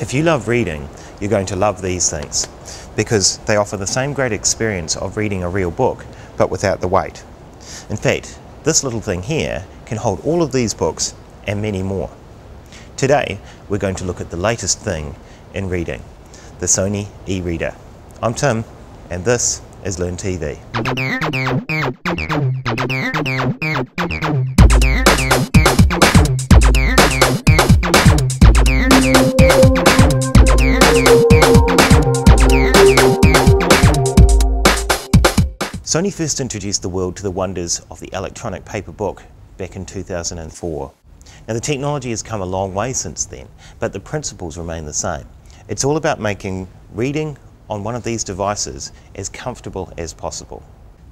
If you love reading, you're going to love these things because they offer the same great experience of reading a real book but without the weight. In fact, this little thing here can hold all of these books and many more. Today we're going to look at the latest thing in reading, the Sony e-reader. I'm Tim and this is LearnTV. Sony first introduced the world to the wonders of the electronic paper book back in 2004. Now the technology has come a long way since then, but the principles remain the same. It's all about making reading on one of these devices as comfortable as possible.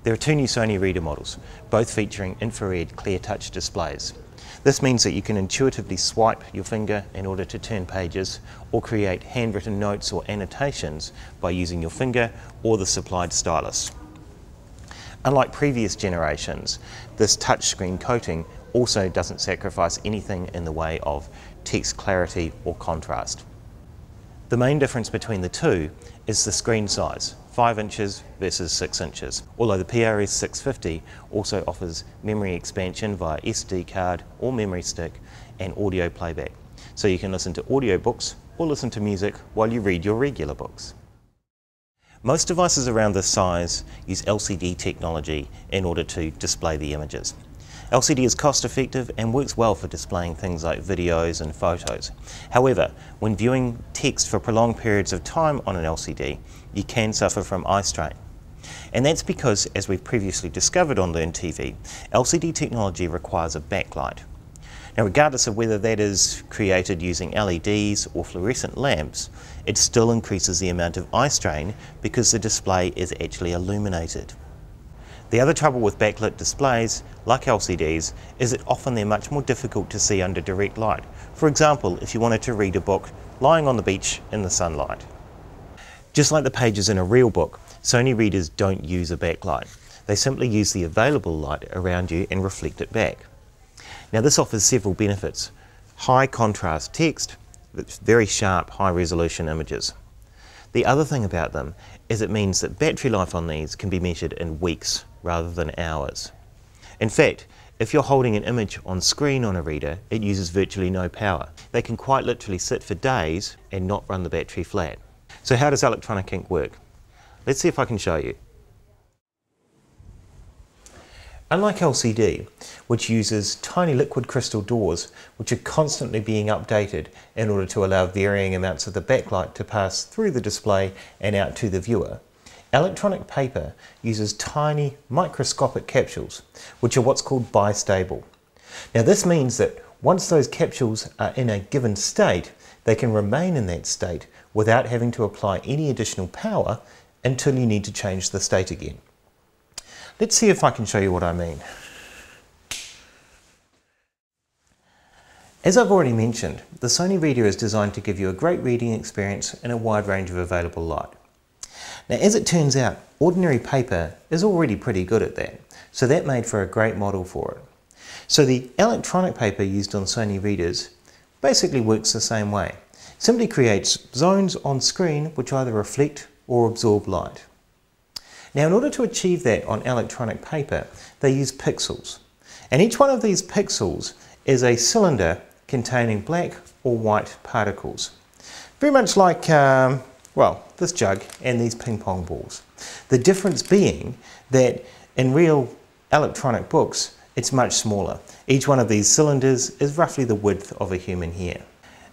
There are two new Sony reader models, both featuring infrared clear touch displays. This means that you can intuitively swipe your finger in order to turn pages or create handwritten notes or annotations by using your finger or the supplied stylus. Unlike previous generations, this touchscreen coating also doesn't sacrifice anything in the way of text clarity or contrast. The main difference between the two is the screen size, 5 inches versus 6 inches, although the PRS 650 also offers memory expansion via SD card or memory stick and audio playback, so you can listen to audiobooks or listen to music while you read your regular books. Most devices around this size use LCD technology in order to display the images. LCD is cost effective and works well for displaying things like videos and photos. However, when viewing text for prolonged periods of time on an LCD, you can suffer from eye strain. And that's because, as we've previously discovered on LearnTV, LCD technology requires a backlight. Now, regardless of whether that is created using LEDs or fluorescent lamps, it still increases the amount of eye strain because the display is actually illuminated. The other trouble with backlit displays, like LCDs, is that often they're much more difficult to see under direct light. For example, if you wanted to read a book lying on the beach in the sunlight. Just like the pages in a real book, Sony readers don't use a backlight. They simply use the available light around you and reflect it back. Now this offers several benefits. High contrast text with very sharp, high resolution images. The other thing about them is it means that battery life on these can be measured in weeks rather than hours. In fact, if you're holding an image on screen on a reader, it uses virtually no power. They can quite literally sit for days and not run the battery flat. So how does electronic ink work? Let's see if I can show you. Unlike LCD, which uses tiny liquid crystal doors which are constantly being updated in order to allow varying amounts of the backlight to pass through the display and out to the viewer, electronic paper uses tiny microscopic capsules, which are what's called bistable. Now this means that once those capsules are in a given state, they can remain in that state without having to apply any additional power until you need to change the state again. Let's see if I can show you what I mean. As I've already mentioned, the Sony reader is designed to give you a great reading experience in a wide range of available light. Now, as it turns out, ordinary paper is already pretty good at that, so that made for a great model for it. So the electronic paper used on Sony readers basically works the same way. It simply creates zones on screen which either reflect or absorb light. Now, in order to achieve that on electronic paper, they use pixels. And each one of these pixels is a cylinder containing black or white particles. Very much like, well, this jug and these ping pong balls. The difference being that in real electronic books, it's much smaller. Each one of these cylinders is roughly the width of a human hair.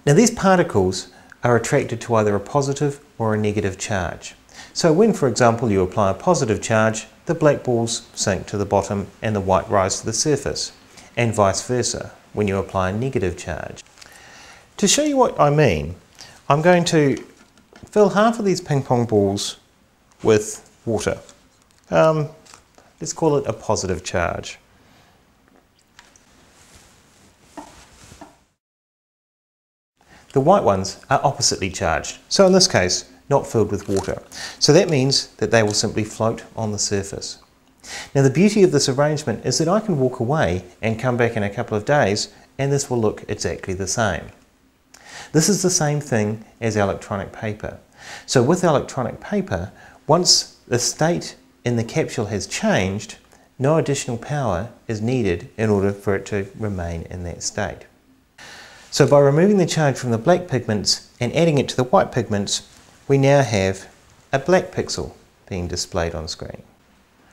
Now, these particles are attracted to either a positive or a negative charge. So when, for example, you apply a positive charge, the black balls sink to the bottom and the white rise to the surface, and vice versa when you apply a negative charge. To show you what I mean, I'm going to fill half of these ping pong balls with water. Let's call it a positive charge. The white ones are oppositely charged, so in this case, not filled with water. So that means that they will simply float on the surface. Now the beauty of this arrangement is that I can walk away and come back in a couple of days and this will look exactly the same. This is the same thing as electronic paper. So with electronic paper, once the state in the capsule has changed, no additional power is needed in order for it to remain in that state. So by removing the charge from the black pigments and adding it to the white pigments, we now have a black pixel being displayed on screen.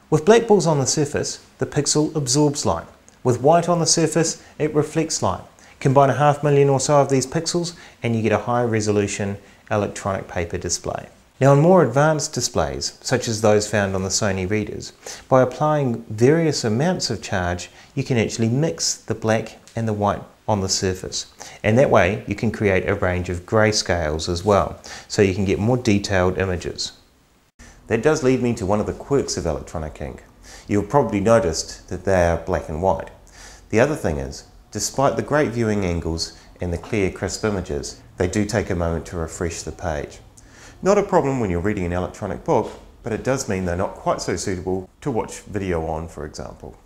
With black balls on the surface, the pixel absorbs light. With white on the surface, it reflects light. Combine 500,000 or so of these pixels and you get a high resolution electronic paper display. Now on more advanced displays, such as those found on the Sony readers, by applying various amounts of charge, you can actually mix the black and the white on the surface. And that way you can create a range of grayscales as well, so you can get more detailed images. That does lead me to one of the quirks of electronic ink. You'll probably noticed that they are black and white. The other thing is, despite the great viewing angles and the clear, crisp images, they do take a moment to refresh the page. Not a problem when you're reading an electronic book, but it does mean they're not quite so suitable to watch video on, for example.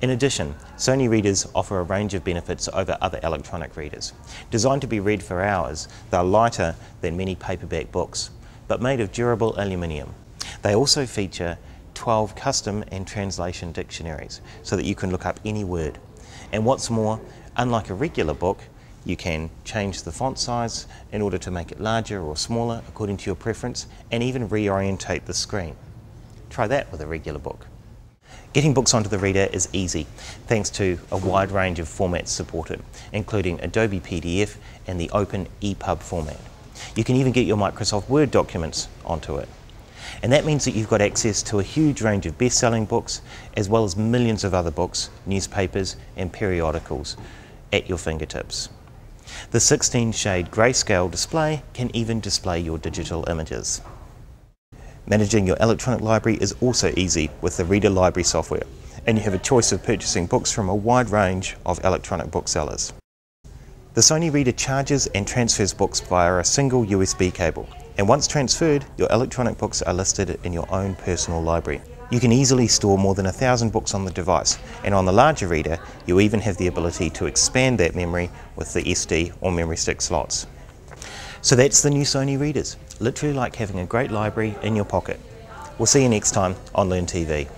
In addition, Sony readers offer a range of benefits over other electronic readers. Designed to be read for hours, they're lighter than many paperback books, but made of durable aluminium. They also feature 12 custom and translation dictionaries, so that you can look up any word. And what's more, unlike a regular book, you can change the font size in order to make it larger or smaller according to your preference, and even reorientate the screen. Try that with a regular book. Getting books onto the reader is easy, thanks to a wide range of formats supported, including Adobe PDF and the open EPUB format. You can even get your Microsoft Word documents onto it. And that means that you've got access to a huge range of best-selling books, as well as millions of other books, newspapers and periodicals at your fingertips. The 16-shade grayscale display can even display your digital images. Managing your electronic library is also easy with the Reader Library software, and you have a choice of purchasing books from a wide range of electronic booksellers. The Sony Reader charges and transfers books via a single USB cable, and once transferred, your electronic books are listed in your own personal library. You can easily store more than 1,000 books on the device, and on the larger reader, you even have the ability to expand that memory with the SD or memory stick slots. So that's the new Sony readers, literally like having a great library in your pocket. We'll see you next time on LearnTV.